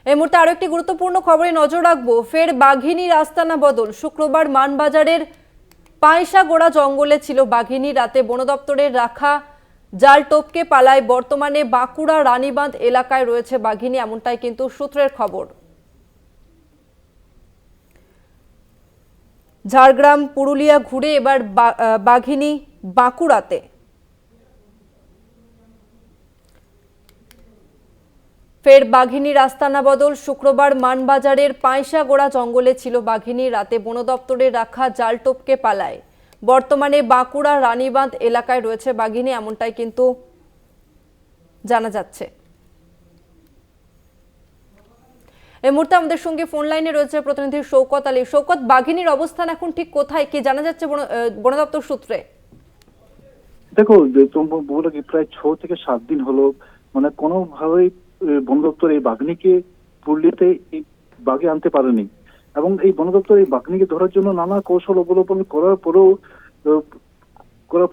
এই মুহূর্তে আরো একটি গুরুত্বপূর্ণ খবরে নজর রাখবো। ফের বাঘিনীর আস্তানা বদল। শুক্রবার মানবাজারের পায়সাগোড়া জঙ্গলে ছিল বাঘিনী। রাতে বন দপ্তরের রাখা জাল টপকে পালায়। বর্তমানে বাঁকুড়া রানীবাঁধ এলাকায় রয়েছে বাঘিনী, এমনটাই কিন্তু সূত্রের খবর। ঝাড়গ্রাম পুরুলিয়া ঘুরে এবার বাঘিনী বাঁকুড়াতে। ফের বাঘিনীর আস্তানা বদল। শুক্রবার মানবাজারের পায়সাগোড়া জঙ্গলে ছিল বাঘিনী। রাতে বন দপ্তরের রাখা জাল টপকে পালায়। বর্তমানে বাঁকুড়া রানীবাঁধ এলাকায় রয়েছে বাঘিনী, এমনটাই কিন্তু জানা যাচ্ছে। এই মুহূর্তে আমাদের সঙ্গে ফোন লাইনে রয়েছে প্রতিনিধি শওকত আলী। শওকত, বাঘিনীর অবস্থান এখন ঠিক কোথায়, কি জানা যাচ্ছে বন দপ্তর সূত্রে? দেখো, বলে কি প্রায় 6 থেকে 7 দিন হলো, মানে কোনোভাবেই বন দপ্তর এই বাঘিনীকে পুরুলিয়াতে এই বাগে আনতে পারেনি। এবং এই বন দপ্তর এই বাঘিনীকে ধরার জন্য নানা কৌশল অবলম্বন করার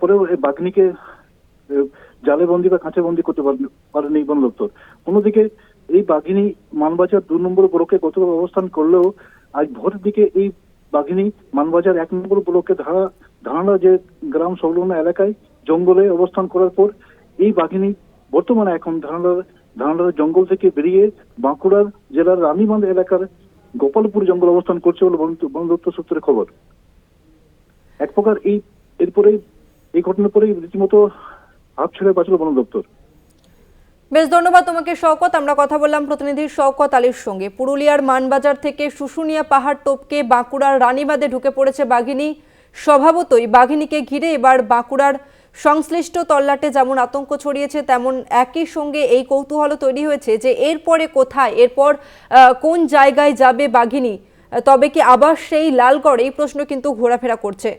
পরেও এই বাঘিনীকে জালে বন্দি বা কাঁচে বন্দি করতে পারেনি বন দপ্তর। অন্যদিকে এই বাঘিনী মানবাজার 2 নম্বর ব্লকে গতকাল অবস্থান করলেও আজ ভোরের দিকে এই বাঘিনী মানবাজার 1 নম্বর ব্লকে ধারণা যে গ্রাম সংলগ্ন এলাকায় জঙ্গলে অবস্থান করার পর এই বাঘিনী বর্তমানে এখন ধারণার জঙ্গল থেকে বেরিয়ে বাঁকুড়ার জেলার রানীবাঁধ এলাকার গোপালপুর জঙ্গল অবস্থান করছে বলে বন দপ্তর সূত্রে খবর। এক প্রকার এই ঘটনার পরেই রীতিমতো হাত ছেড়ে বাঁচল বন দপ্তর। বেশ, ধন্যবাদ তোমাকে শওকত। আমরা কথা বললাম প্রতিনিধি শওকত আলীর সঙ্গে। পুরুলিয়ার মানবাজার থেকে শুশুনিয়া পাহাড় টপকে বাঁকুড়ার রানীবাঁধে ঢুকে পড়েছে বাঘিনী। স্বভাবতই বাঘিনীকে ঘিরে এবার বাঁকুড়ার সংশ্লিষ্ট তল্লাটে যেমন আতঙ্ক ছড়িয়েছে, তেমন একই সঙ্গে এই কৌতূহল তৈরি হয়েছে যে এরপরে কোথায়, এরপর কোন জায়গায় যাবে বাঘিনী। তবে কি আবার সেই লালগড়, এই প্রশ্ন কিন্তু ঘোরাফেরা করছে।